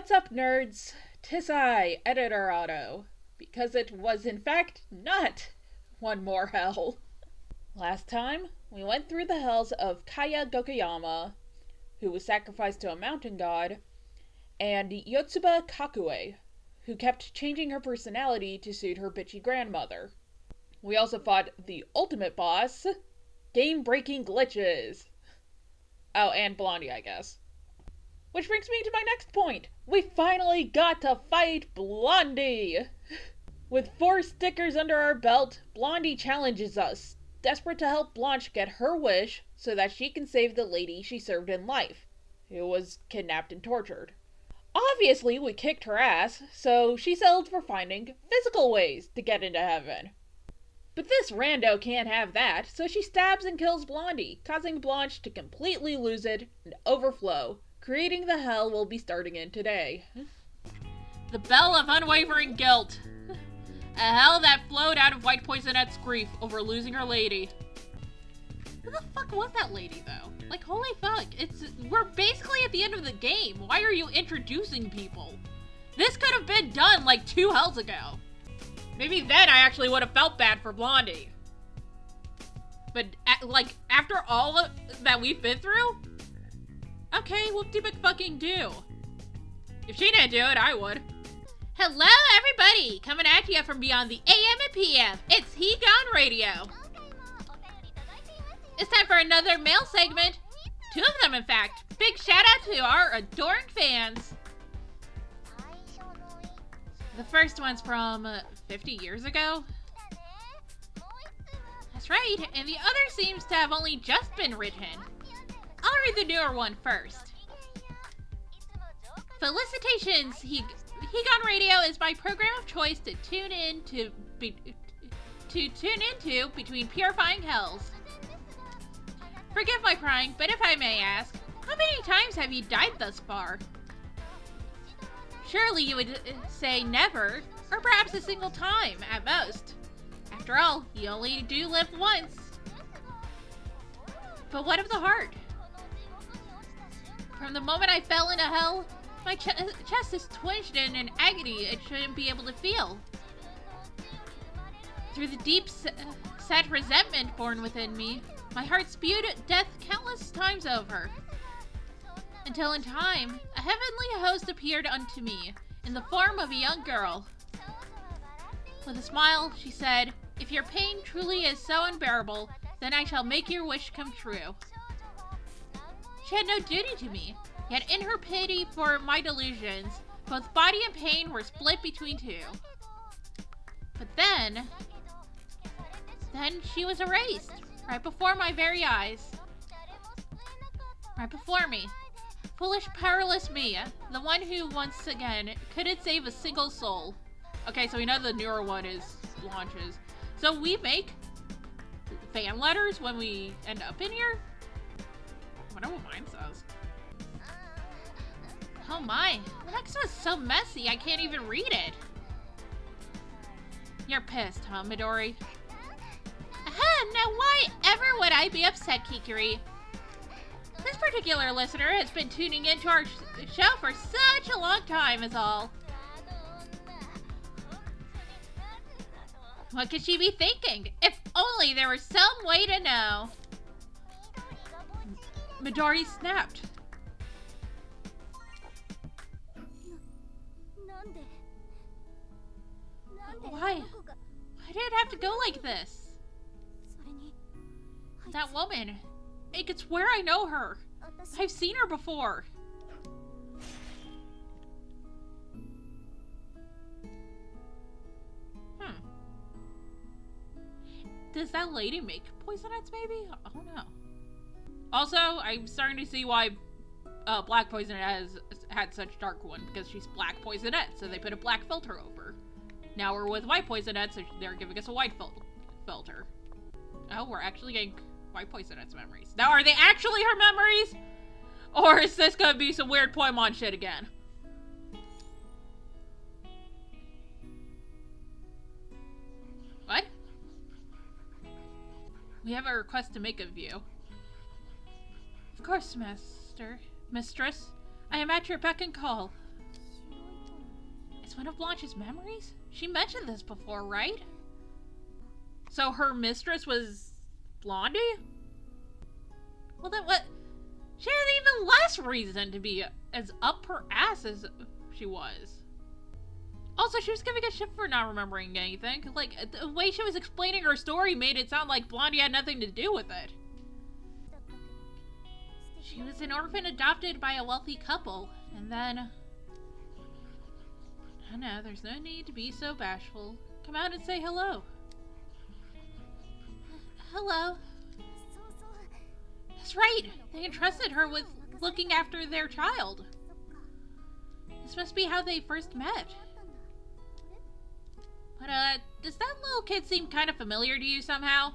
What's up, nerds? 'Tis I, Editor Otto, because it was in fact not one more hell. Last time, we went through the hells of Kaya Gokuyama, who was sacrificed to a mountain god, and Yotsuba Kakue, who kept changing her personality to suit her bitchy grandmother. We also fought the ultimate boss, game-breaking glitches. Oh, and Blondie, I guess. Which brings me to my next point. We finally got to fight Blondie! With 4 stickers under our belt, Blondie challenges us, desperate to help Blanche get her wish so that she can save the lady she served in life, who was kidnapped and tortured. Obviously, we kicked her ass, so she settled for finding physical ways to get into heaven. But this rando can't have that, so she stabs and kills Blondie, causing Blanche to completely lose it and overflow, creating the hell we'll be starting in today. The Bell of Unwavering Guilt. A hell that flowed out of White Poisonette's grief over losing her lady. Who the fuck was that lady, though? Like, holy fuck, we're basically at the end of the game. Why are you introducing people? This could have been done like 2 hells ago. Maybe then I actually would have felt bad for Blondie. But, after all that we've been through? Okay, whoop-de-fucking-do. If she didn't do it, I would. Hello, everybody! Coming at you from beyond the AM and PM. It's He Gone Radio. It's time for another mail segment. 2 of them, in fact. Big shout out to our adoring fans. The first one's from 50 years ago. That's right, and the other seems to have only just been written. I'll read the newer one first. Felicitations, He Gone Radio is my program of choice to tune into between purifying hells. Forgive my prying, but if I may ask, how many times have you died thus far? Surely you would say never, or perhaps a single time at most. After all, you only do live once. But what of the heart? From the moment I fell into hell, my chest is twitched in an agony it shouldn't be able to feel. Through the deep set resentment born within me, my heart spewed death countless times over. Until in time, a heavenly host appeared unto me, in the form of a young girl. With a smile, she said, "If your pain truly is so unbearable, then I shall make your wish come true." She had no duty to me, yet in her pity for my delusions, both body and pain were split between 2. But then she was erased, right before my very eyes. Right before me. Foolish, powerless me, the one who, once again, couldn't save a single soul. Okay, so we know the newer one is Blanche's. So we make fan letters when we end up in here? I wonder what mine says. Oh my, the next one's so messy I can't even read it. You're pissed, huh, Midori? Aha, now why ever would I be upset, Kikiri? This particular listener has been tuning into our show for such a long time is all. What could she be thinking? If only there was some way to know. Midori snapped. Why? Why did it have to go like this? That woman. I could swear I know her. I've seen her before. Does that lady make poisonettes, maybe? I don't know. Also, I'm starting to see why Black Poisonette has had such dark one, because she's Black Poisonette, so they put a black filter over. Now we're with White Poisonette, so they're giving us a white filter. Oh, we're actually getting White Poisonette's memories. Now, are they actually her memories? Or is this gonna be some weird Poimon shit again? What? We have a request to make of you. Of course, mistress. I am at your beck and call. one of Blanche's memories? She mentioned this before, right? So her mistress was Blondie? Well, then what? She had even less reason to be as up her ass as she was. Also, she was giving a shit for not remembering anything. Like, the way she was explaining her story made it sound like Blondie had nothing to do with it. She was an orphan adopted by a wealthy couple, and then... No, there's no need to be so bashful. Come out and say hello. Hello. That's right! They entrusted her with looking after their child. This must be how they first met. But, does that little kid seem kind of familiar to you somehow?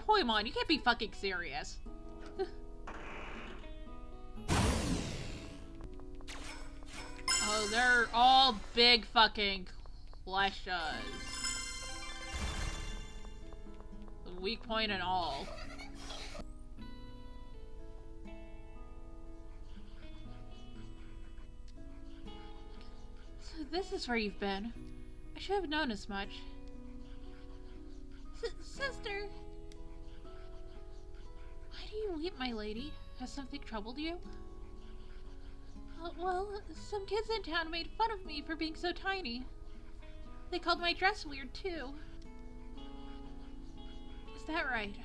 Poemon, you can't be fucking serious. Oh, they're all big fucking fleshas. The weak point and all. So this is where you've been. I should have known as much. Sister! Why do you weep, my lady? Has something troubled you? Well, some kids in town made fun of me for being so tiny. They called my dress weird, too. Is that right?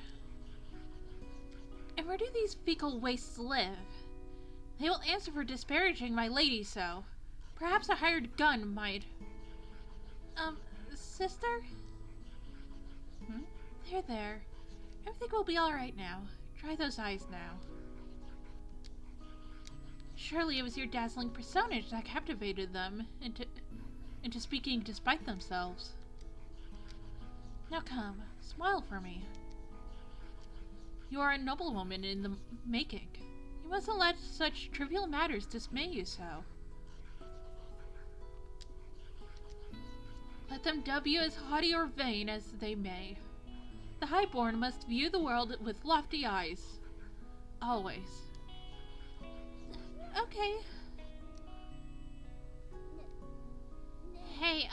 And where do these fecal wastes live? They will answer for disparaging my lady so. Perhaps a hired gun might... Sister? There. Everything will be alright now. Dry those eyes now. Surely it was your dazzling personage that captivated them into speaking despite themselves. Now come, smile for me. You are a noble woman in the making. You mustn't let such trivial matters dismay you so. Let them dub you as haughty or vain as they may. The highborn must view the world with lofty eyes. Always. Okay. Hey,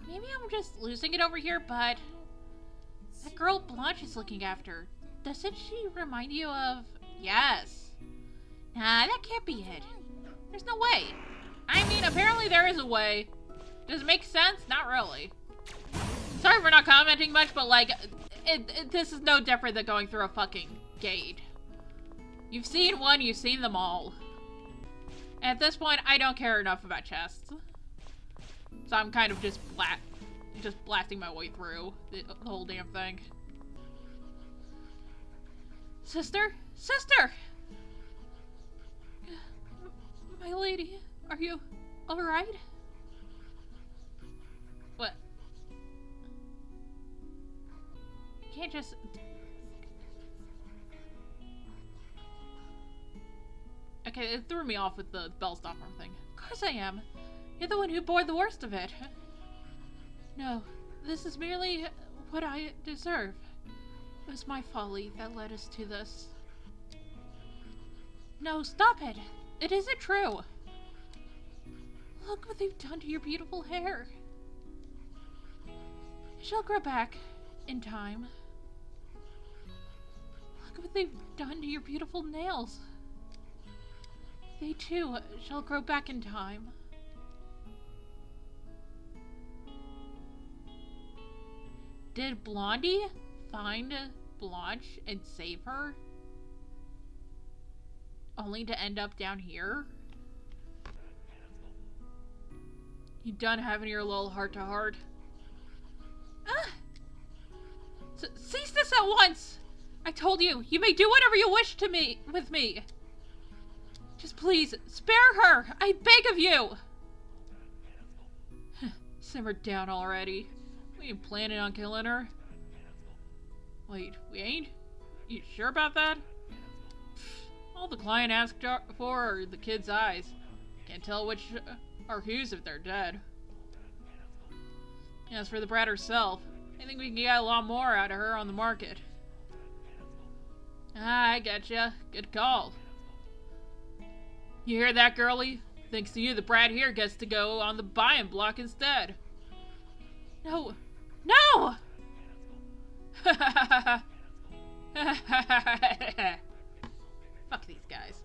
maybe I'm just losing it over here, but that girl Blanche is looking after. Doesn't she remind you of... Yes. Nah, that can't be it. There's no way. I mean, apparently there is a way. Does it make sense? Not really. Sorry for not commenting much, but like, this is no different than going through a fucking gate. You've seen one, you've seen them all. At this point, I don't care enough about chests. So I'm kind of just blasting my way through the whole damn thing. Sister? Sister! My lady, are you alright? What? You can't just... Okay, it threw me off with the bell stopper thing. Of course I am. You're the one who bore the worst of it. No, this is merely what I deserve. It was my folly that led us to this. No, stop it! It isn't true! Look what they've done to your beautiful hair. It shall grow back in time. Look what they've done to your beautiful nails. They too shall grow back in time. Did Blondie find Blanche and save her? Only to end up down here? You done having your little heart-to-heart? Cease this at once! I told you, you may do whatever you wish to me with me. Just please, spare her! I beg of you! Simmer down already. We ain't planning on killing her. Wait, we ain't? You sure about that? All the client asked for are the kid's eyes. Can't tell which are whose if they're dead. As for the brat herself, I think we can get a lot more out of her on the market. Ah, I getcha. Good call. You hear that, girlie? Thanks to you, the brat here gets to go on the buy-in block instead. No. No! Fuck these guys.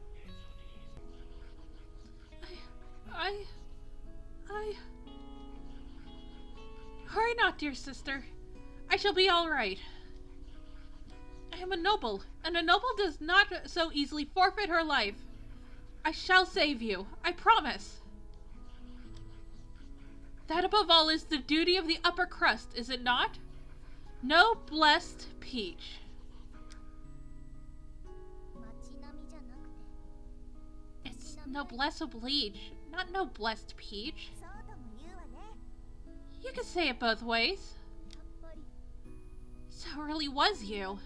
Hurry not, dear sister. I shall be all right. I am a noble, and a noble does not so easily forfeit her life. I shall save you, I promise. That above all is the duty of the upper crust, is it not? No blessed peach. It's noblesse oblige, not no blessed peach. You could say it both ways. So it really was you.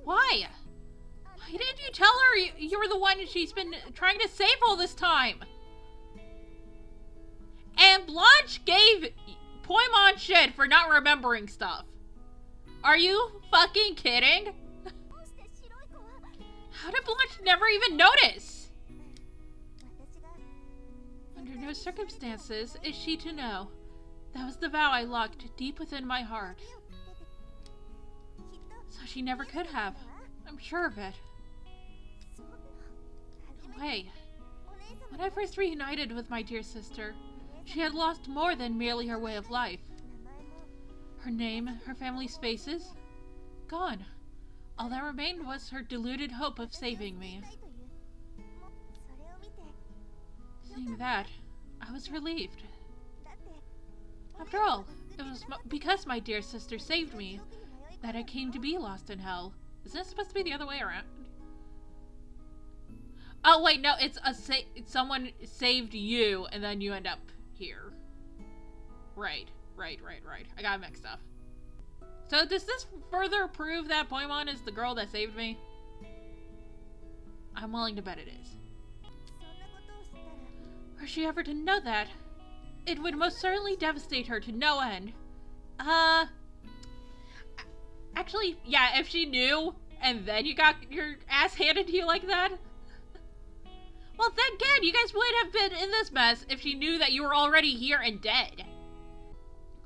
Why? Why didn't you tell her you were the one she's been trying to save all this time? And Blanche gave Poimon shit for not remembering stuff. Are you fucking kidding? How did Blanche never even notice? Under no circumstances is she to know. That was the vow I locked deep within my heart. So she never could have. I'm sure of it. Wait. When I first reunited with my dear sister, she had lost more than merely her way of life. Her name, her family's faces, gone. All that remained was her deluded hope of saving me. Seeing that, I was relieved. After all, it was because my dear sister saved me that I came to be lost in hell. Isn't it supposed to be the other way around? Oh wait, no, it's someone saved you and then you end up here. Right. I got mixed up. So does this further prove that Poimon is the girl that saved me? I'm willing to bet it is. Were she ever to know that, it would most certainly devastate her to no end. Actually, yeah, if she knew and then you got your ass handed to you like that. Well, then again, you guys would have been in this mess if she knew that you were already here and dead.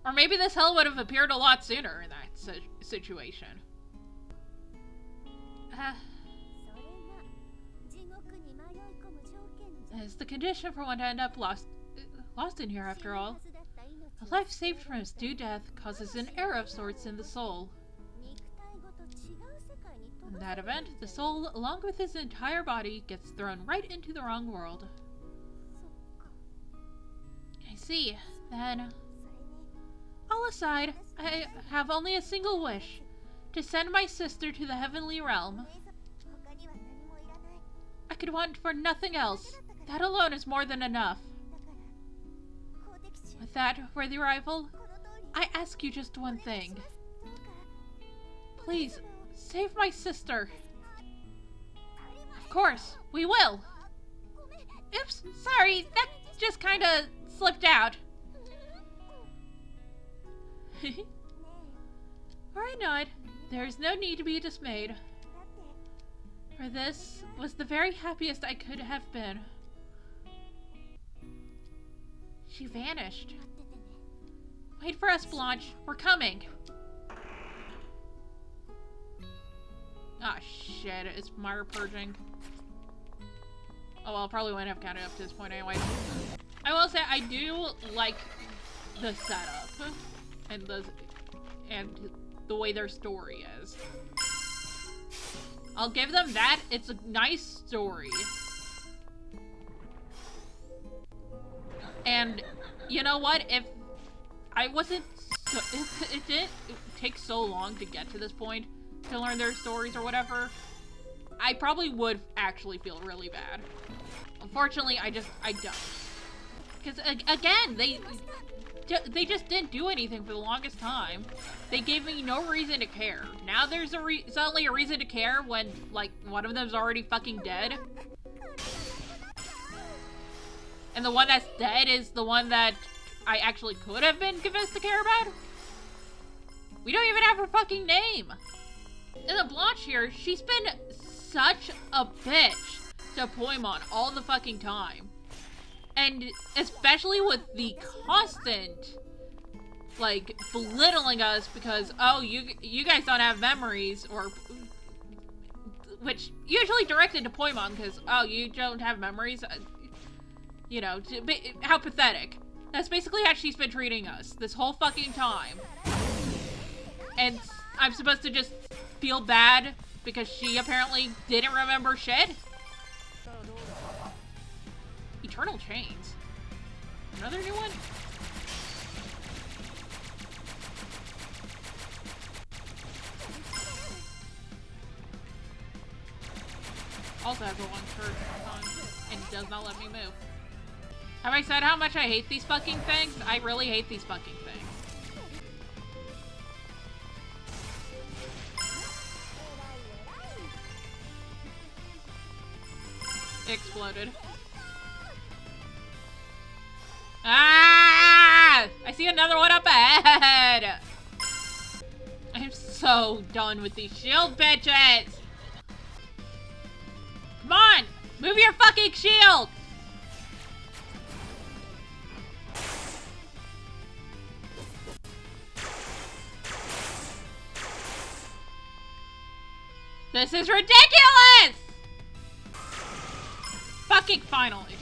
Or maybe this hell would have appeared a lot sooner in that situation. It's the condition for one to end up lost in here after all. A life saved from its due death causes an error of sorts in the soul. In that event, the soul, along with his entire body, gets thrown right into the wrong world. I see. Then, all aside, I have only a single wish. To send my sister to the heavenly realm. I could want for nothing else. That alone is more than enough. With that, worthy rival, I ask you just one thing. Please, save my sister. Of course, we will. Oops, sorry, that just kinda slipped out. Worry not, there is no need to be dismayed. For this was the very happiest I could have been. She vanished. Wait for us, Blanche. We're coming. Ah, shit. It's Mire purging. Oh, well, probably won't have counted up to this point anyway. I will say, I do like the setup and the way their story is. I'll give them that. It's a nice story. And you know what? If I wasn't so, if it didn't take so long to get to this point to learn their stories or whatever, I probably would actually feel really bad. Unfortunately, I don't. Because again, they just didn't do anything for the longest time. They gave me no reason to care. Now there's suddenly a reason to care when, like, one of them's already fucking dead. And the one that's dead is the one that I actually could have been convinced to care about? We don't even have her fucking name! And the Blanche here, she's been such a bitch to Poimon all the fucking time. And especially with the constant, like, belittling us because, oh, you guys don't have memories, or, which usually directed to Poimon, because, oh, you don't have memories, you know, how pathetic. That's basically how she's been treating us this whole fucking time. And I'm supposed to just feel bad because she apparently didn't remember shit? Eternal Chains. Another new one? Also has a one turret on, and it does not let me move. Have I said how much I hate these fucking things? I really hate these fucking things. Exploded. Ah! I see another one up ahead! I'm so done with these shield bitches! Come on! Move your fucking shield! This is ridiculous! Fucking finally.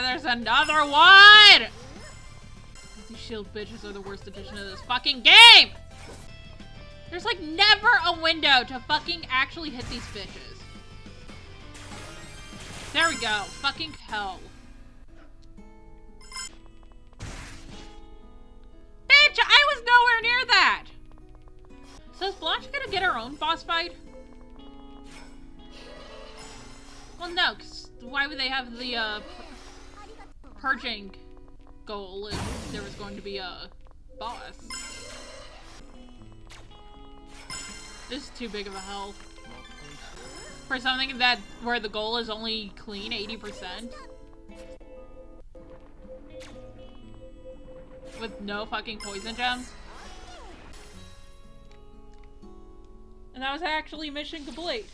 There's another one! These shield bitches are the worst addition to this fucking game! There's like never a window to fucking actually hit these bitches. There we go. Fucking hell. Bitch, I was nowhere near that! So is Blanche gonna get her own boss fight? Well, no, because why would they have the, purging goal if there was going to be a boss? This is too big of a hell. For something that, where the goal is only clean 80%. With no fucking poison gems. And that was actually mission complete.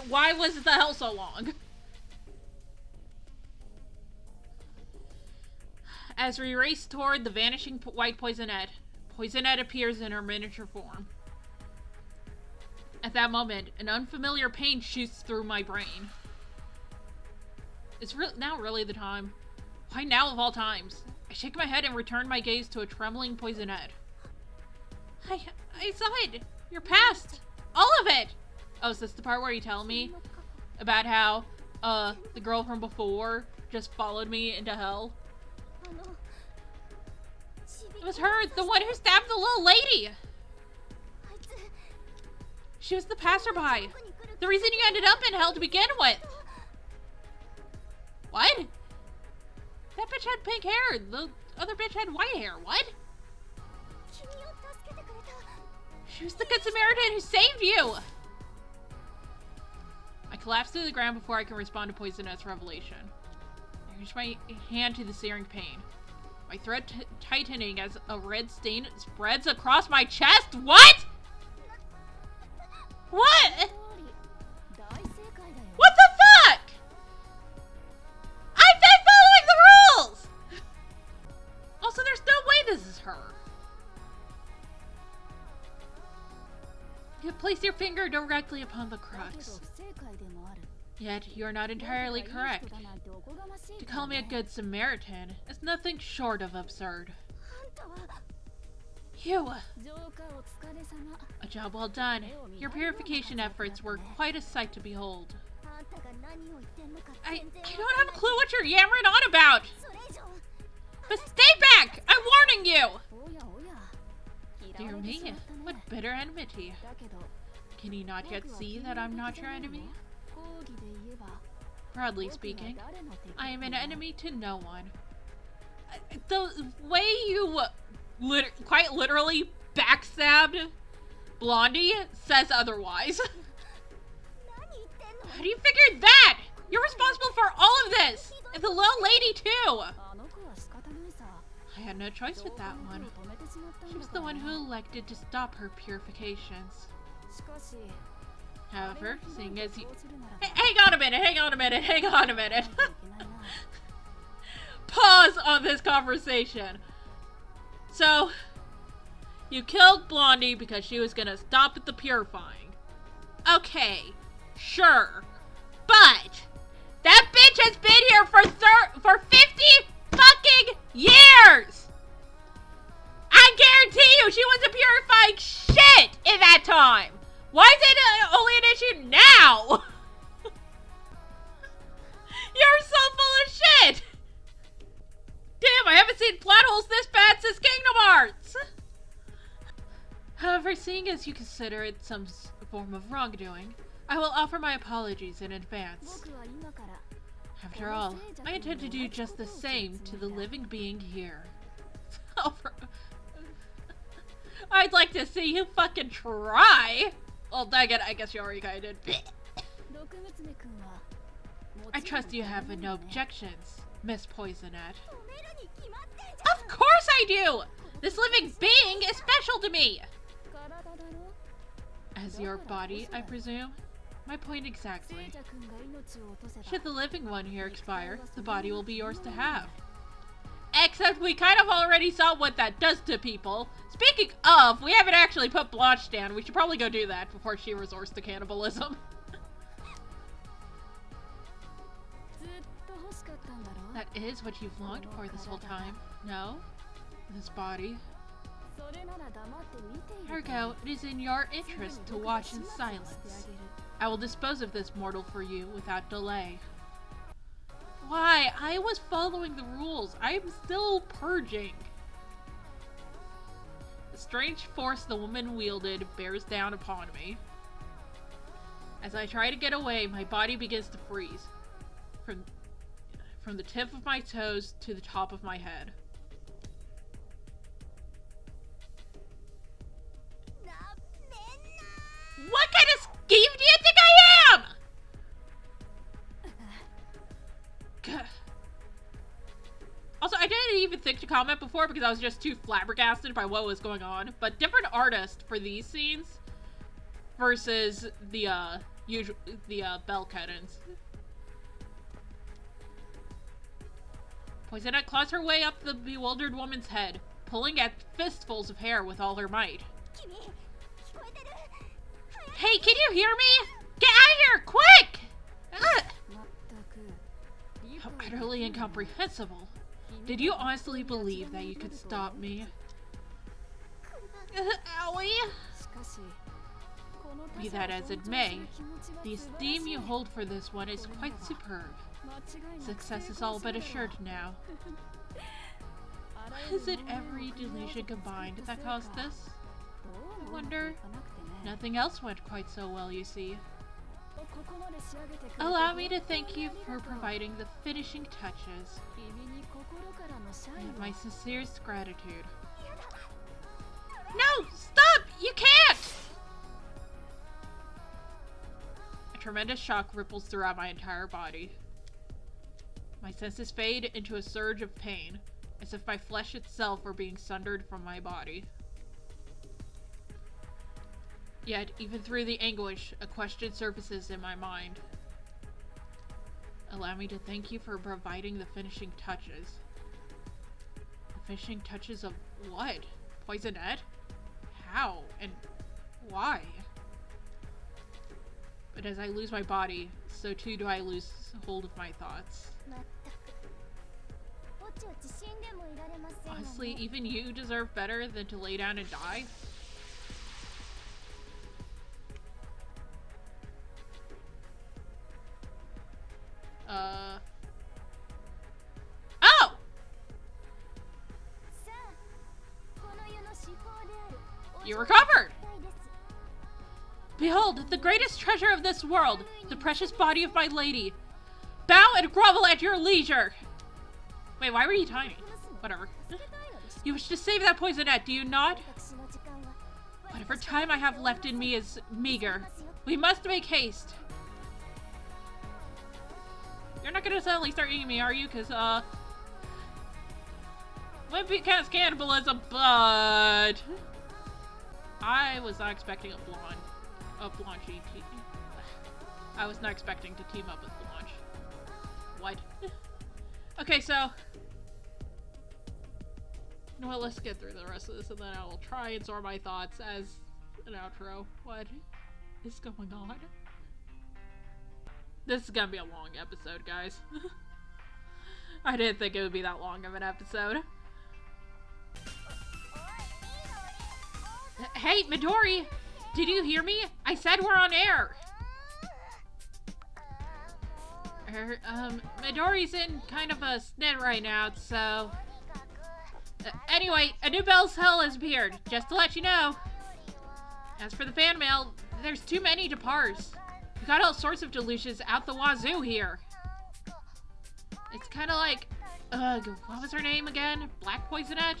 Why was the hell so long? As we race toward the vanishing white Poisonette, Poisonette appears in her miniature form. At that moment, an unfamiliar pain shoots through my brain. Is now really the time? Why now of all times? I shake my head and return my gaze to a trembling Poisonette. I saw it! Your past! All of it! Oh, is this the part where you tell me about how, the girl from before just followed me into hell? It was her, the one who stabbed the little lady! She was the passerby. The reason you ended up in hell to begin with. What? That bitch had pink hair. The other bitch had white hair. What? She was the Good Samaritan who saved you! I collapse to the ground before I can respond to Poisonette's revelation. I reach my hand to the searing pain. My throat tightening as a red stain spreads across my chest. What? What? What the fuck? I've been following the rules! Also, there's no way this is her. You place your finger directly upon the crux. Yet, you are not entirely correct. To call me a good Samaritan is nothing short of absurd. You! A job well done. Your purification efforts were quite a sight to behold. I don't have a clue what you're yammering on about! But stay back! I'm warning you! Dear me, what bitter enmity. Can you not yet see that I'm not your enemy? Broadly speaking, I am an enemy to no one. The way you quite literally backstabbed Blondie says otherwise. How do you figure that? You're responsible for all of this! And the little lady too! I had no choice with that one. She was the one who elected to stop her purifications. However, seeing as you... Hang on a minute, hang on a minute, hang on a minute. Pause on this conversation. So, you killed Blondie because she was gonna stop at the purifying. Okay, sure. But, that bitch has been here for 50 fucking years! I guarantee you she wasn't purifying shit in that time! Why is it only an issue now? You're so full of shit! Damn, I haven't seen plot holes this bad since Kingdom Hearts! However, seeing as you consider it some form of wrongdoing, I will offer my apologies in advance. After all, I intend to do just the same to the living being here. I'd like to see you fucking try! Well, dang it, I guess you already kinda did. I trust you have no objections, Miss Poisonette. Of course I do! This living being is special to me! As your body, I presume? My point exactly. Should the living one here expire, the body will be yours to have. Except we kind of already saw what that does to people. Speaking of, we haven't actually put Blanche down. We should probably go do that before she resorts to cannibalism. That is what you've longed for this whole time, no? This body. Ergo, it is in your interest to watch in silence. I will dispose of this mortal for you without delay. Why? I was following the rules. I'm still purging. The strange force the woman wielded bears down upon me. As I try to get away, my body begins to freeze. From the tip of my toes to the top of my head. What kind of scheme do you think I am? Also, I didn't even think to comment before because I was just too flabbergasted by what was going on. But different artists for these scenes versus the bell curtains. Poisonette claws her way up the bewildered woman's head, pulling at fistfuls of hair with all her might. Hey, can you hear me? Get out of here, quick! Ugh. How utterly incomprehensible. Did you honestly believe that you could stop me? Owie! Be that as it may, the esteem you hold for this one is quite superb. Success is all but assured now. Is it every delusion combined that caused this? I wonder. Nothing else went quite so well, you see. Allow me to thank you for providing the finishing touches. I have my sincerest gratitude. No! Stop! You can't! A tremendous shock ripples throughout my entire body. My senses fade into a surge of pain, as if my flesh itself were being sundered from my body. Yet, even through the anguish, a question surfaces in my mind. Allow me to thank you for providing the finishing touches. The finishing touches of what? Poisonette? How? And why? But as I lose my body, so too do I lose hold of my thoughts. Honestly, even you deserve better than to lay down and die? Oh! You recovered! Behold, the greatest treasure of this world, the precious body of my lady. Bow and grovel at your leisure! Wait, why were you tiny? Whatever. You wish to save that Poisonette, do you not? Whatever time I have left in me is meager. We must make haste. You're not gonna suddenly start eating me, are you? Cause, Wimpy cast cannibalism, but I was not expecting a Blanche team. I was not expecting to team up with Blanche. What? Okay, so you know what? Let's get through the rest of this, and then I will try and sort my thoughts as an outro. What is going on? This is gonna be a long episode, guys. I didn't think it would be that long of an episode. Hey, Midori! Did you hear me? I said we're on air! Midori's in kind of a snit right now, so... anyway, a new Bell's Hell has appeared, just to let you know. As for the fan mail, there's too many to parse. We got all sorts of delusions out the wazoo here. It's kind of like... what was her name again? Black Poisonette?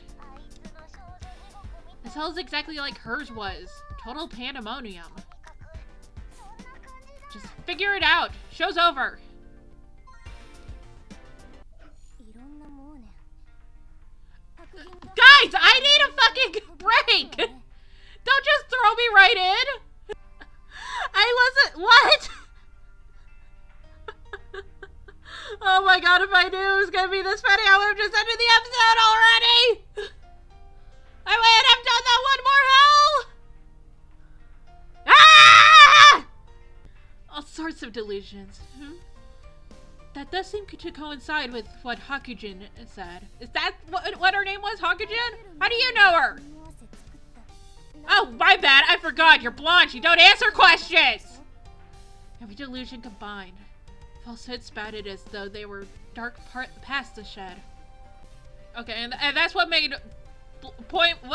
This hell is exactly like hers was. Total pandemonium. Just figure it out. Show's over. Guys, I need a fucking break! Don't just throw me right in! I wasn't- what? Oh my god, if I knew it was gonna be this funny, I would have just ended the episode already! I would have done that one more hell! Ah! All sorts of delusions. That does seem to coincide with what Hakujin said. Is that what her name was? Hakujin? How do you know her? Oh, my bad. I forgot. You're Blanche. You don't answer questions. Every delusion combined. Falsehood spouted as though they were dark past the shed. Okay, and that's what made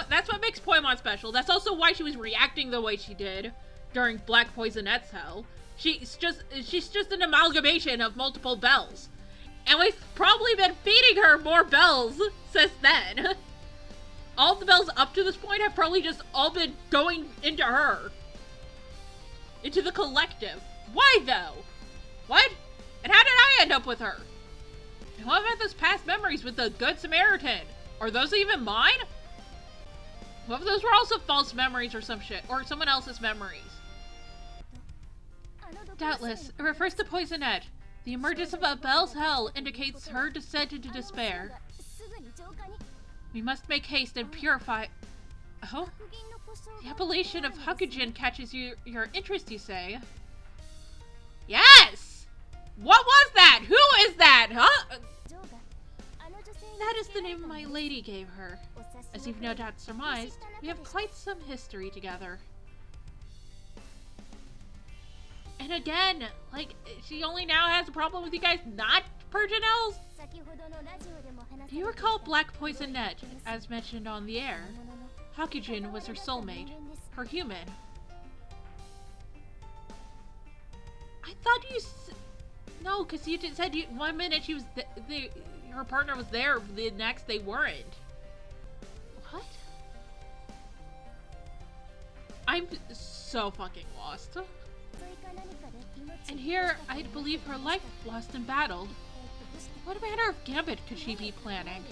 that's what makes Poemon special. That's also why she was reacting the way she did during Black Poisonette's hell. She's just an amalgamation of multiple bells. And we've probably been feeding her more bells since then. All the bells up to this point have probably just all been going into her. Into the collective. Why though? What? And how did I end up with her? And what about those past memories with the Good Samaritan? Are those even mine? What if those were also false memories or some shit? Or someone else's memories? Doubtless, it refers to Poisonette. The emergence of a Bell's Hell indicates her descent into despair. We must make haste and purify... Oh? The appellation of Hakujin catches your interest, you say? Yes! What was that? Who is that? Huh? That is the name my lady gave her. As you've no doubt surmised, we have quite some history together. And again, like, she only now has a problem with you guys not purging elves? Do you recall Black Poisonette, as mentioned on the air? Hakujin was her soulmate, her human. I thought you no, because you said 1 minute she was her partner was there, the next they weren't. What? I'm so fucking lost. And here, I believe her life lost in battle. What manner of gambit could she be planning?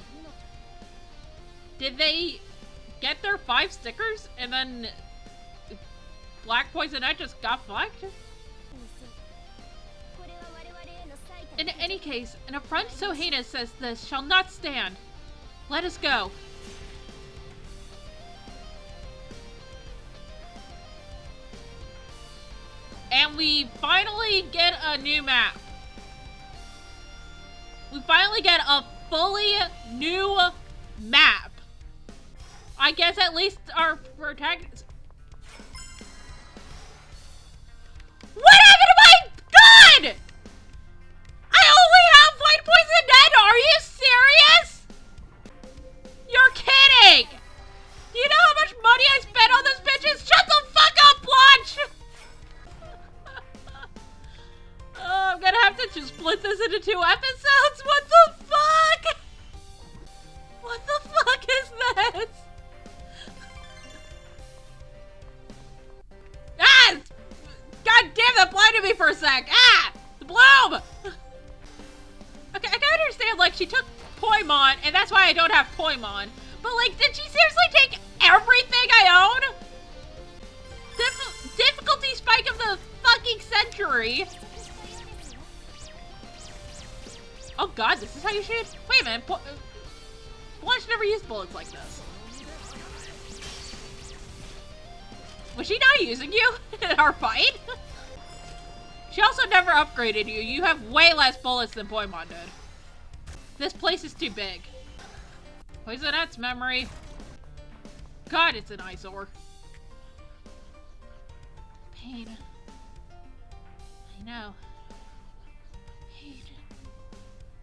Did they get their 5 stickers and then Black Poisonette just got fucked? In any case, an affront so heinous as this shall not stand. Let us go. And we finally get a new map. We finally get a fully new map. I guess at least our protagonist... What happened to my gun?! I only have White Poisonette! Are you serious? You're kidding! Do you know how much money I spent on this bitches? Shut the fuck up, Blanche! Oh, I'm gonna have to just split this into 2 episodes? What the fuck? What the fuck is this? Ah! God damn, that blinded me for a sec! Ah! The bloom! Okay, I can understand, like, she took Poimon, and that's why I don't have Poimon. But like, did she seriously take everything I own? Difficulty spike of the fucking century. Oh god, this is how you shoot? Wait a minute, Blanche never used bullets like this. Was she not using you in our fight? She also never upgraded you. You have way less bullets than Poimon did. This place is too big. Poisonette's memory. God, it's an eyesore. Pain. I know. Pain.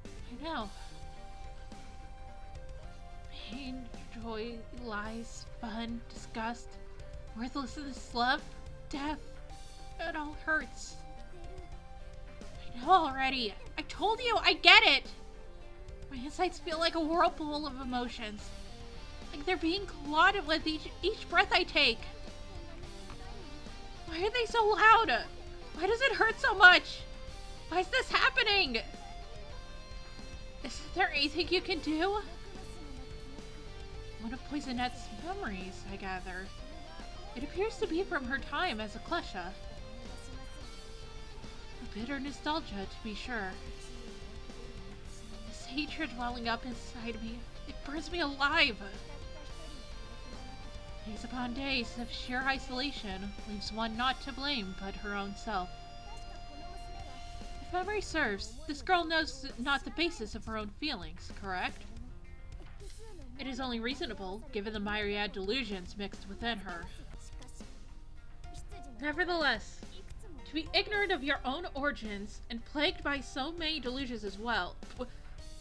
I know. Pain, joy, lies, fun, disgust, worthlessness, love, death. It all hurts. I know already. I told you, I get it. My insides feel like a whirlpool of emotions. Like they're being clotted with each breath I take. Why are they so loud? Why does it hurt so much? Why is this happening? Isn't there anything you can do? One of Poisonette's memories, I gather. It appears to be from her time as a klesha. A bitter nostalgia, to be sure. This hatred welling up inside me, it burns me alive. Days upon days of sheer isolation leaves one not to blame but her own self. If memory serves, this girl knows not the basis of her own feelings, correct? It is only reasonable, given the myriad delusions mixed within her. Nevertheless, to be ignorant of your own origins and plagued by so many delusions as well.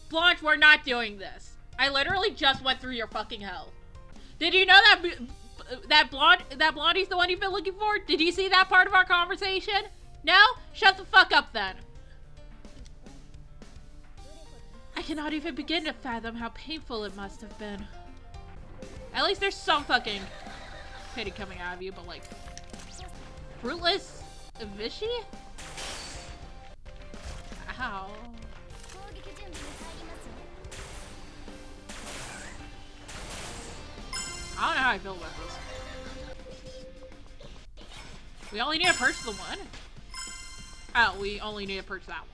Blanche, we're not doing this. I literally just went through your fucking hell. Did you know that blondie's the one you've been looking for? Did you see that part of our conversation? No? Shut the fuck up then. I cannot even begin to fathom how painful it must have been. At least there's some fucking pity coming out of you, but like, fruitless Vichy? Ow. I don't know how I feel about this. We only need to purchase the one. Oh, we only need to purchase that one.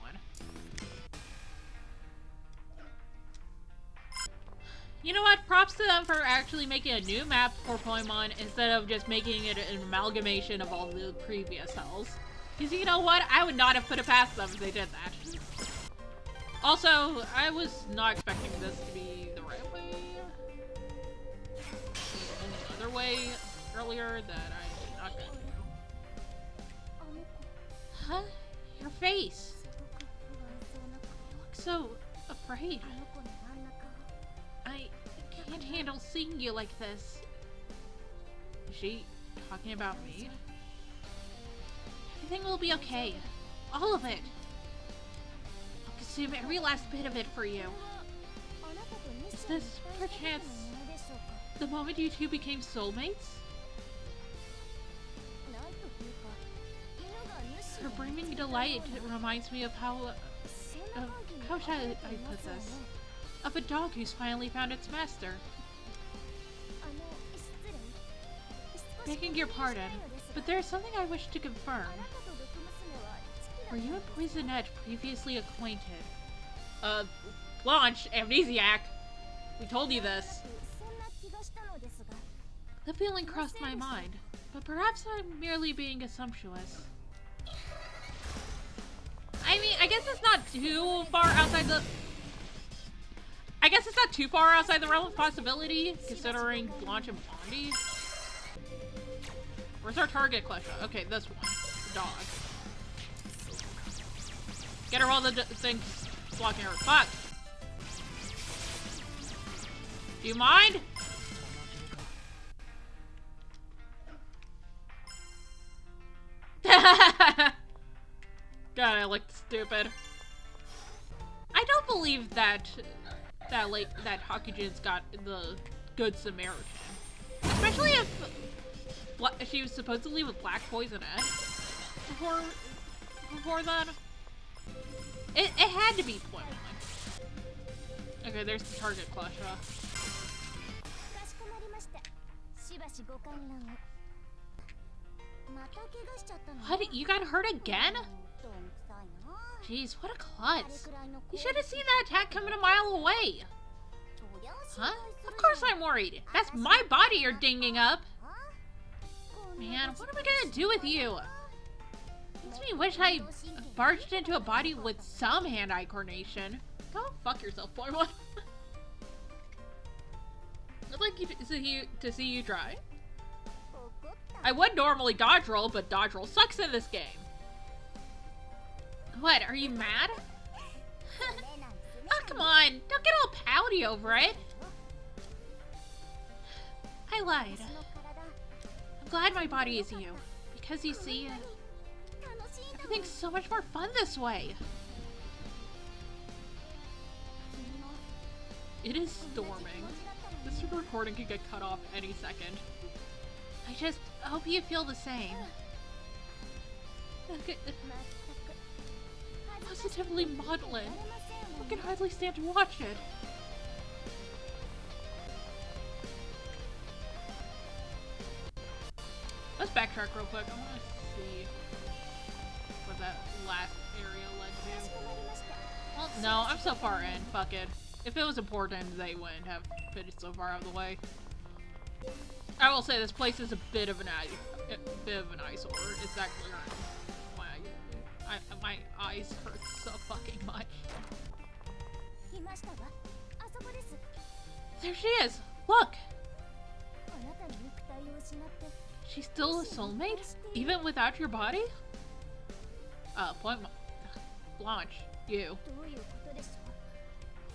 You know what? Props to them for actually making a new map for Poimon instead of just making it an amalgamation of all the previous hells. Because you know what? I would not have put it past them if they did that. Also, I was not expecting this to be the right way. There's another way earlier that I did not go to. Huh? Your face. You look so afraid. I can't handle seeing you like this. Is she talking about me? Everything will be okay. All of it. I'll consume every last bit of it for you. Is this, perchance, the moment you two became soulmates? Her brimming delight reminds me of how shall I put this? Of a dog who's finally found its master. Begging your pardon, but there is something I wish to confirm. Were you and Poisonette previously acquainted? Blanche, amnesiac. We told you this. The feeling crossed my mind, but perhaps I'm merely being assumptuous. I mean, I guess it's not too far outside the... I guess it's not too far outside the realm of possibility, considering Blanche and Blondie. Where's our target, Klesha? Okay, this one. The dog. Get her while the thing's blocking her. Fuck! Do you mind? God, I looked stupid. I don't believe that Hakujin's got the good Samaritan. Especially if she was supposedly with Black Poisonette before that. It had to be Poimon. Okay, there's the target Klasha. What? You got hurt again? Jeez, what a klutz. You should have seen that attack coming a mile away. Huh? Of course I'm worried. That's my body you're dinging up. Man, what am I gonna do with you? Makes me wish I barged into a body with some hand-eye coordination. Go fuck yourself, boy one. I'd like to see you try. I would normally dodge roll, but dodge roll sucks in this game. What, are you mad? Oh, come on. Don't get all pouty over it. I lied. I'm glad my body is you. Because you see, everything's so much more fun this way. It is storming. This recording could get cut off any second. I just hope you feel the same. Positively maudlin. I can hardly stand to watch it. Let's backtrack real quick. I want to see what that last area led to. Well, no, I'm so far in. Fuck it. If it was important, they wouldn't have finished so far out of the way. I will say this place is a bit of an eyesore. It's actually my eyes hurt so fucking much. There she is! Look! She's still a soulmate? Even without your body? Point Blanche, you.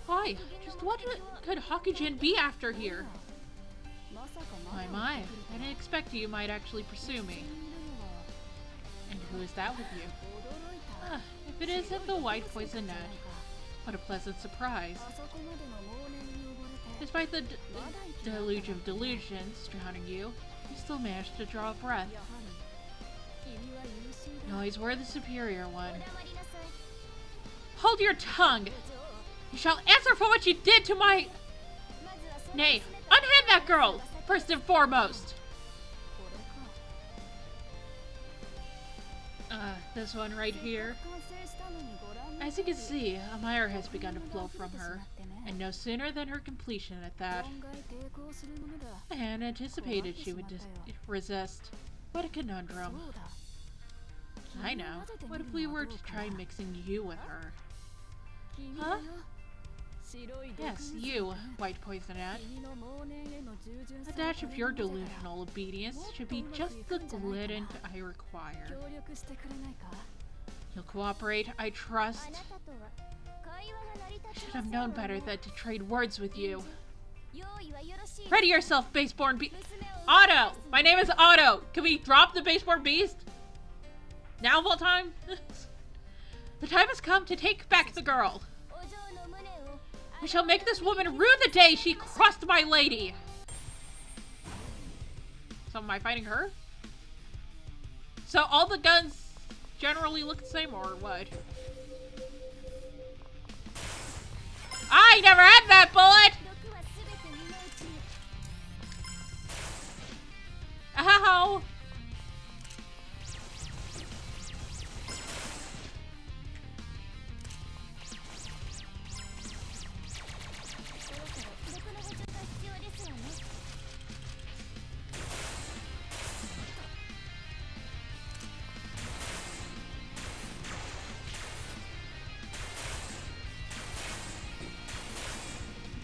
Why? Just what could Hakujin be after here? My. I didn't expect you might actually pursue me. And who is that with you? If it isn't the white poisonette. What a pleasant surprise. Despite the deluge of delusions drowning you, you still managed to draw a breath. Noise, we're the superior one. Hold your tongue! You shall answer for what you did to my... Nay, unhand that girl, first and foremost! This one right here. As you can see, a mire has begun to flow from her, and no sooner than her completion at that. I had anticipated she would resist. What a conundrum. I know. What if we were to try mixing you with her? Huh? Yes, you, white poisonette. A dash of your delusional obedience should be just the glidden I require. You'll cooperate, I trust. I should have known better than to trade words with you. Ready yourself, baseborn beast. Otto! My name is Otto! Can we drop the baseborn beast? Now of all time? The time has come to take back the girl. I shall make this woman rue the day she crossed my lady. So am I fighting her? So all the guns generally look the same or what? I never had that bullet! Ow!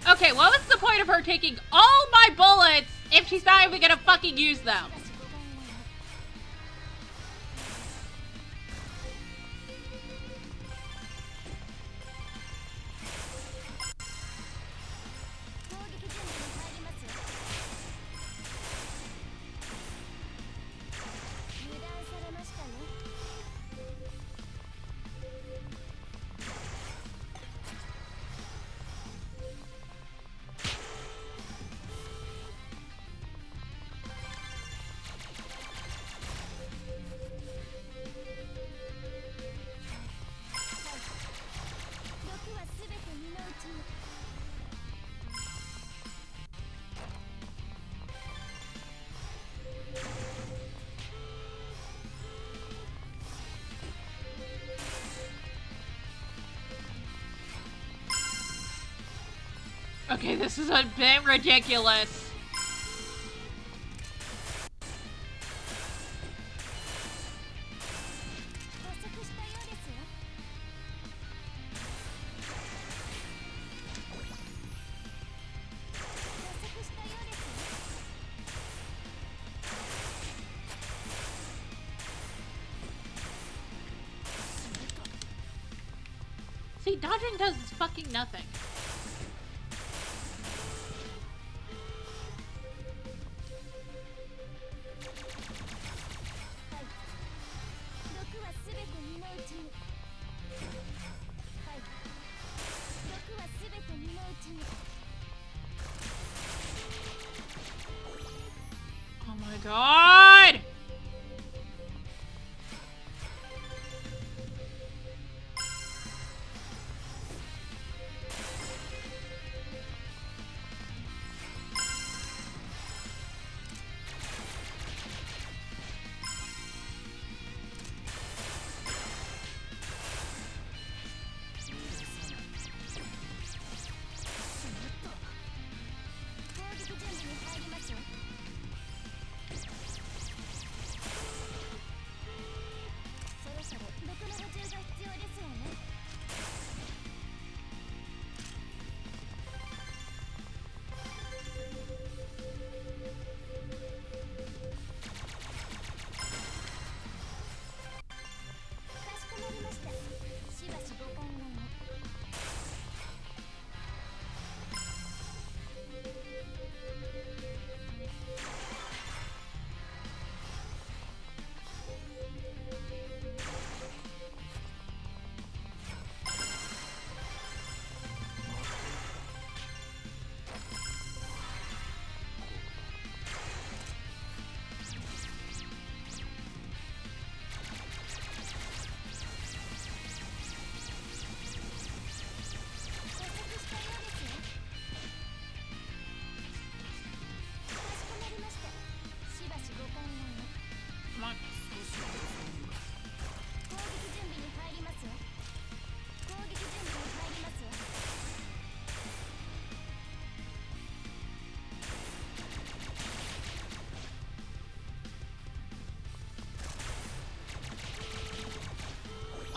Okay, what was the point of her taking all my bullets if she's not even gonna fucking use them? Okay, this is a bit ridiculous. See, dodging does fucking nothing. Oh my god!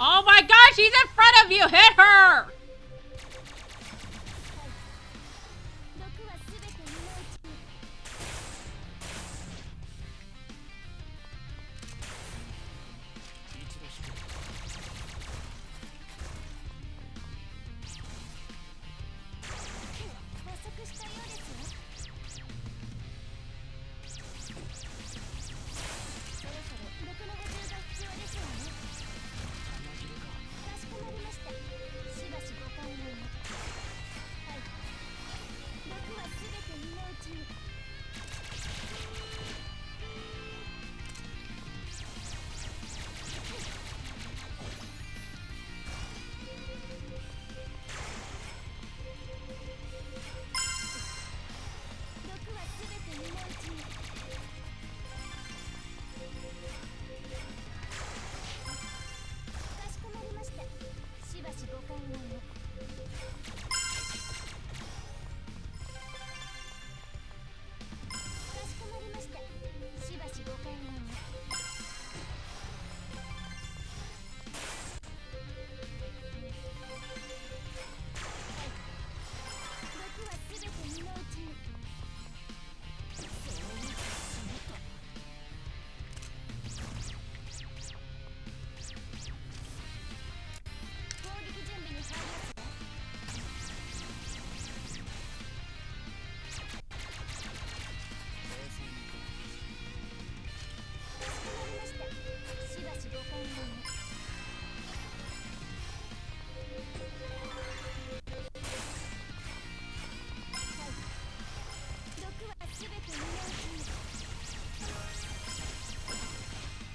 Oh my gosh, she's in front of you! Hit her!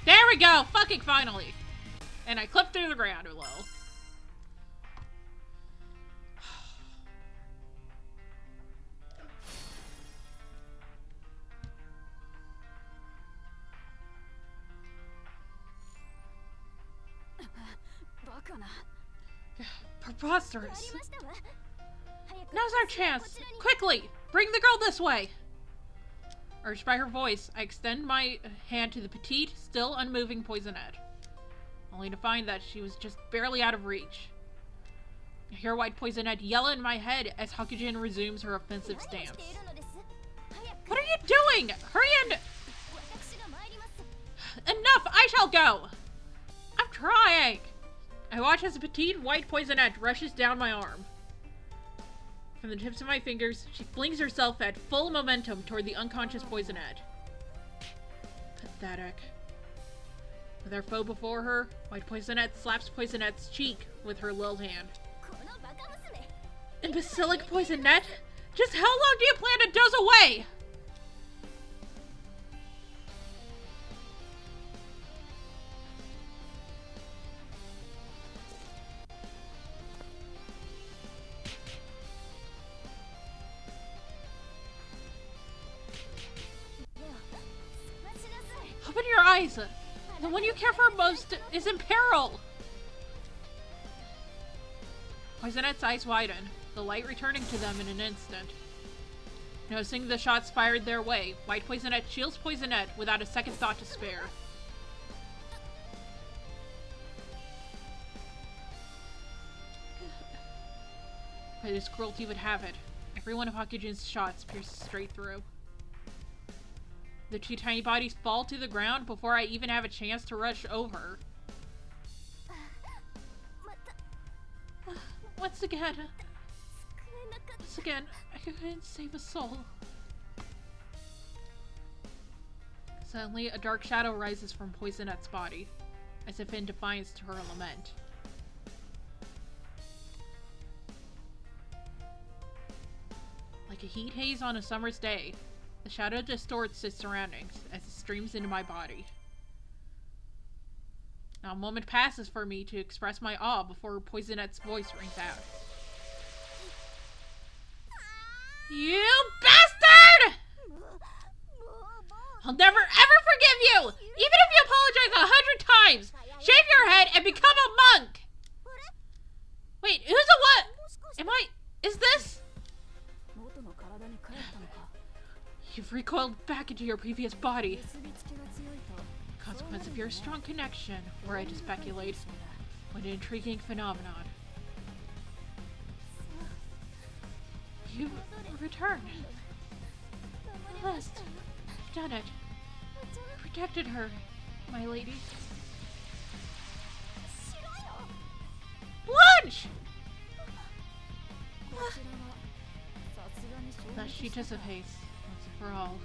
There we go! Fucking finally! And I clipped through the ground a little. Preposterous. Now's our chance! Quickly! Bring the girl this way! Urged by her voice, I extend my hand to the petite, still unmoving Poisonette, only to find that she was just barely out of reach. I hear White Poisonette yell in my head as Hakujin resumes her offensive stance. What are you doing? Hurry and... Enough! I shall go! I'm trying! I watch as a petite white Poisonette rushes down my arm. From the tips of my fingers, she flings herself at full momentum toward the unconscious Poisonette. Pathetic. With her foe before her, White Poisonette slaps Poisonette's cheek with her little hand. Imbecilic Poisonette? Just how long do you plan to doze away? Open your eyes! The one you care for most is in peril! Poisonette's eyes widen, the light returning to them in an instant. Noticing the shots fired their way, White Poisonette shields Poisonette without a second thought to spare. But his cruelty would have it. Every one of Hakujin's shots pierces straight through. The two tiny bodies fall to the ground before I even have a chance to rush over. Once again, I couldn't save a soul. Suddenly, a dark shadow rises from Poisonette's body, as if in defiance to her lament. Like a heat haze on a summer's day, the shadow distorts its surroundings as it streams into my body. Now a moment passes for me to express my awe before Poisonette's voice rings out. You bastard! I'll never ever forgive you! Even if you apologize 100 times! Shave your head and become a monk! Wait, who's a what? Is this? You've recoiled back into your previous body. Consequence of your strong connection, were I to speculate. What an intriguing phenomenon. You returned. At last, you've done it. Protected her, my lady. Lunch! Thus she dissipates, once and for all.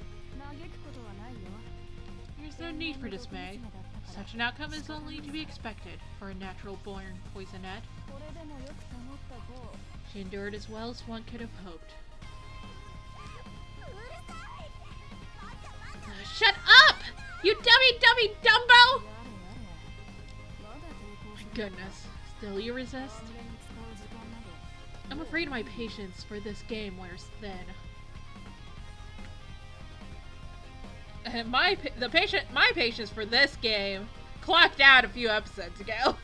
There's no need for dismay. Such an outcome is only to be expected for a natural-born Poisonette. She endured as well as one could have hoped. Shut up! You dummy Dumbo! My goodness. Still you resist? I'm afraid my patience for this game wears thin. And my patience for this game clocked out a few episodes ago.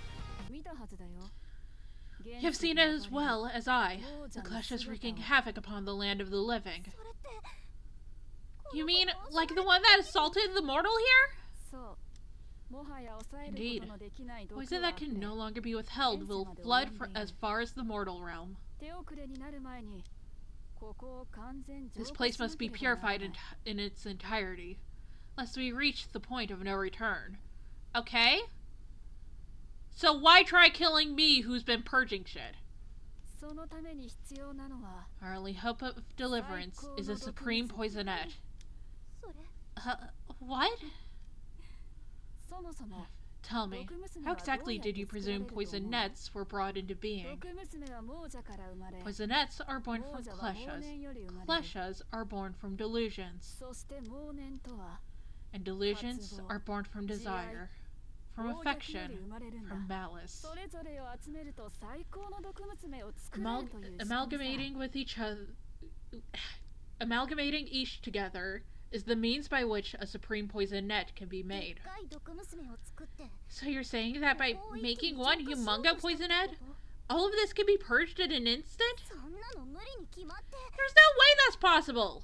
You've seen it as well as I. The clash is wreaking havoc upon the land of the living. You mean like the one that assaulted the mortal here? Indeed. Poison that can no longer be withheld will flood as far as the mortal realm. This place must be purified in its entirety, lest we reach the point of no return. Okay? So why try killing me who's been purging shit? Our only hope of deliverance is a supreme Poisonette. What? Tell me, how exactly did you presume Poisonettes were brought into being? Poisonettes are born from kleshas. Kleshas are born from delusions. And delusions are born from desire, from affection, from malice. Amalgamating each together is the means by which a supreme Poisonette can be made. So you're saying that by making one humongous Poisonette, All of this can be purged in an instant? There's no way that's possible!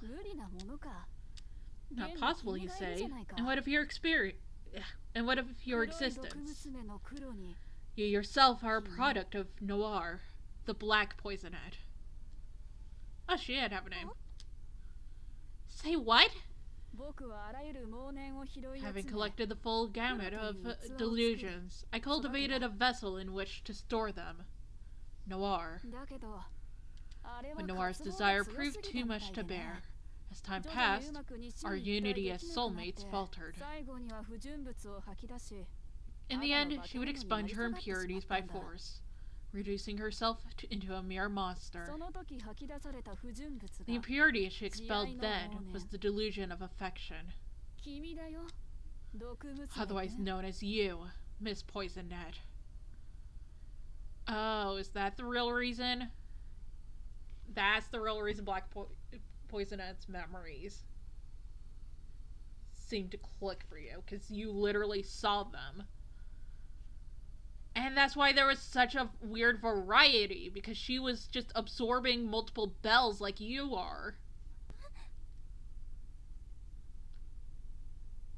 Not possible, you say? And what of your experience? And what of your existence? You yourself are a product of Noir, the Black Poisonette. Oh, she did have a name. Say what? Having collected the full gamut of delusions, I cultivated a vessel in which to store them. Noir. But Noir's desire proved too much to bear. As time passed, our unity as soulmates faltered. In the end, she would expunge her impurities by force, reducing herself into a mere monster. The impurity she expelled then was the delusion of affection, otherwise known as you, Miss Poisonette. Oh, is that the real reason? That's the real reason Black Poisonette's memories seem to click for you, because you literally saw them. And that's why there was such a weird variety, because she was just absorbing multiple bells like you are.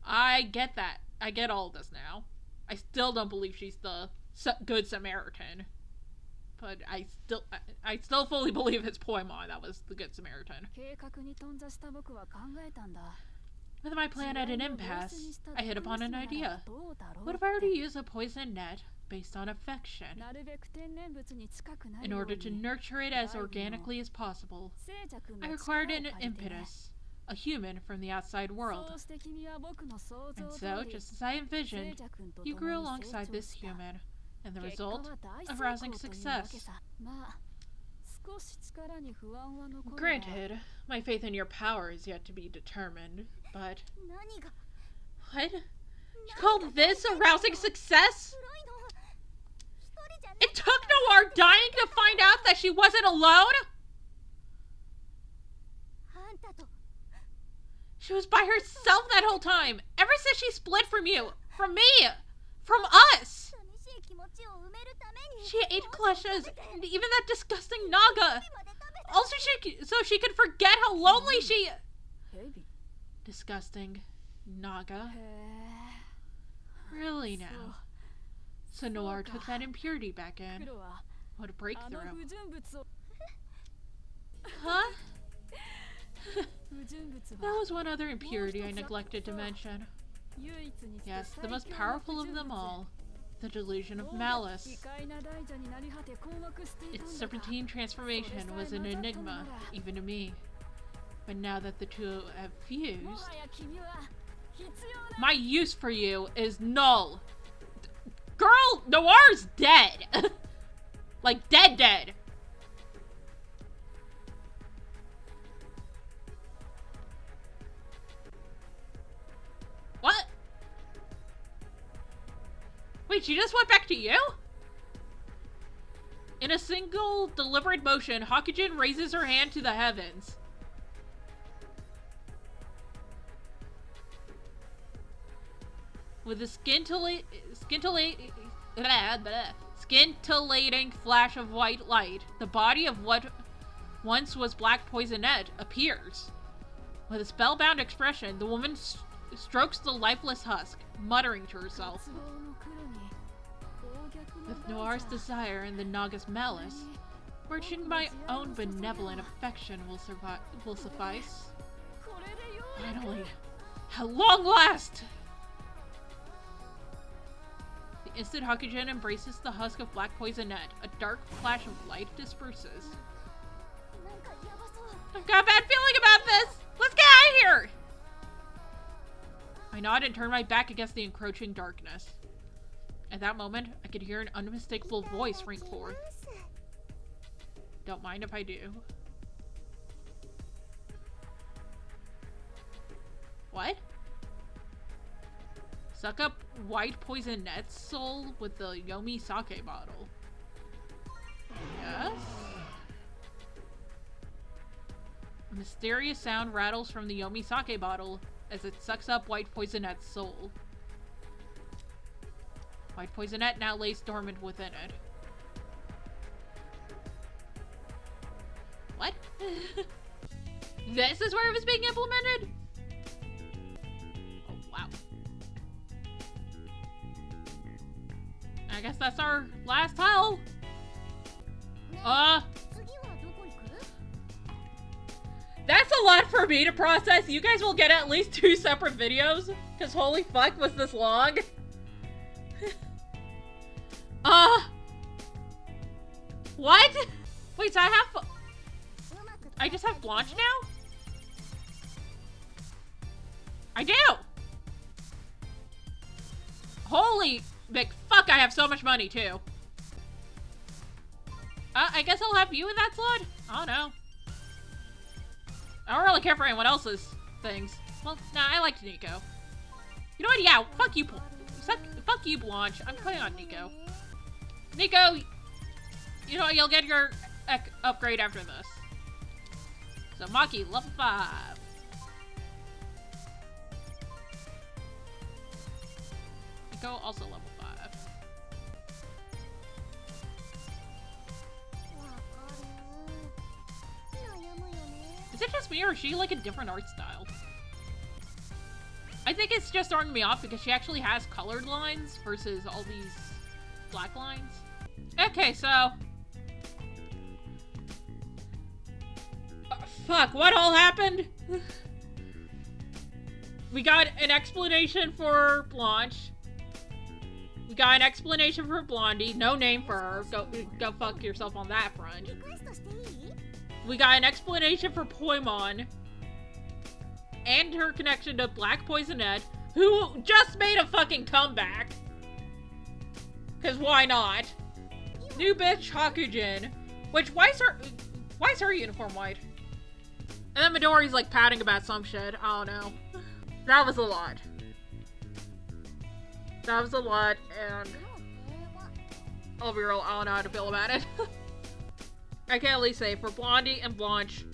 I get that. I get all this now. I still don't believe she's the Good Samaritan. But I still fully believe it's Poimon that was the Good Samaritan. With my plan at an impasse, I hit upon an idea. What if I were to use a poison net based on affection, in order to nurture it as organically as possible? I required an impetus, a human from the outside world. And so, just as I envisioned, you grew alongside this human, and the result? A rousing success. Granted, my faith in your power is yet to be determined, but... What? You called this a rousing success? It took Noir dying to find out that she wasn't alone? She was by herself that whole time, ever since she split from you, from me, from us. She ate Kleshas, and even that disgusting Naga. Also, so she could forget how lonely she... Disgusting Naga. Really now? So Noir took that impurity back in. What a breakthrough. Huh? That was one other impurity I neglected to mention. Yes, the most powerful of them all. The delusion of malice. Its serpentine transformation was an enigma, even to me. But now that the two have fused, my use for you is null. Girl, Noir's dead. Like, dead. What? Wait, she just went back to you? In a single, deliberate motion, Hakujin raises her hand to the heavens. With a scintillating flash of white light, the body of what once was Black Poisonette appears. With a spellbound expression, the woman strokes the lifeless husk, muttering to herself. With Noir's desire and the Naga's malice, merging my own benevolent affection will suffice. Finally, at long last! The instant Hakujin embraces the husk of Black Poisonette, a dark flash of light disperses. I've got a bad feeling about this! Let's get out of here! I nod and turn my back against the encroaching darkness. At that moment, I could hear an unmistakable voice ring forth. Don't mind if I do. What? Suck up White Poisonette's soul with the Yomi sake bottle. Yes? A mysterious sound rattles from the Yomi sake bottle as it sucks up White Poisonette's soul. White Poisonette now lays dormant within it. What? This is where it was being implemented? Oh, wow. I guess that's our last tile. That's a lot for me to process. You guys will get at least 2 separate videos. Because holy fuck, was this long? What? Wait, so I just have Blanche now? I do! Holy fuck, I have so much money too. I guess I'll have you in that slot? I don't know. I don't really care for anyone else's things. Well, nah, I liked Nico. You know what? Yeah, fuck you, fuck you, Blanche. I'm putting on Nico. Nico, you know what? You'll get your upgrade after this. So Maki, level 5. Nico, also level 5. Is it just me or is she like a different art style? I think it's just throwing me off because she actually has colored lines versus all these black lines. Okay, so... fuck, what all happened? We got an explanation for Blanche. We got an explanation for Blondie. No name for her. Go fuck yourself on that front. We got an explanation for Poimon. And her connection to Black Poisonette, who just made a fucking comeback. Cause why not? New bitch Hakujin. Which, why is her uniform white? And then Midori's like pouting about some shit. I don't know. That was a lot. That was a lot, and I'll be real, I don't know how to feel about it. I can at least say, for Blondie and Blanche,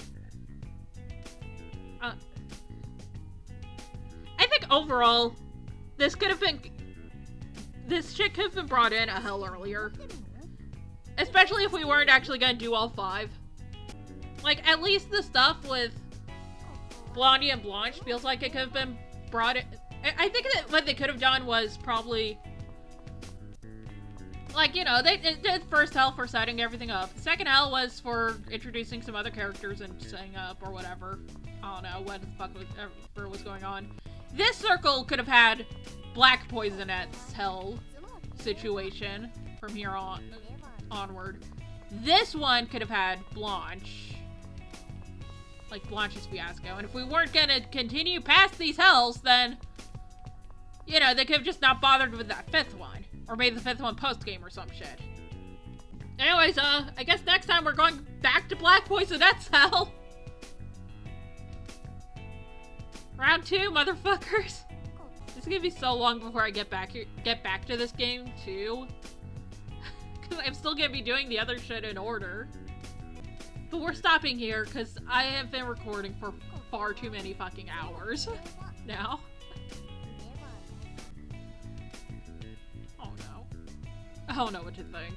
I think overall, this shit could have been brought in a hell earlier. Especially if we weren't actually gonna do all 5. Like, at least the stuff with Blondie and Blanche feels like it could have been brought in. I think that what they could have done was probably, like, you know, they did first hell for setting everything up. Second hell was for introducing some other characters and setting up or whatever. I don't know what the fuck was going on. This circle could have had Black Poisonette's hell situation from here onward. This one could have had Blanche. Like Blanche's fiasco. And if we weren't gonna continue past these hells, then, you know, they could have just not bothered with that 5th one. Or made the 5th one post-game or some shit. Anyways, I guess next time we're going back to Black Poisonette's hell. Round 2, motherfuckers. It's gonna be so long before I get back to this game, too. Because I'm still gonna be doing the other shit in order. But we're stopping here, because I have been recording for far too many fucking hours now. Oh no. I don't know what to think.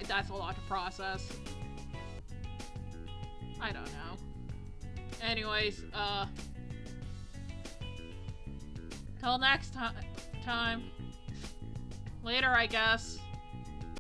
That's a lot to process. I don't know. Anyways, till next time. Later, I guess.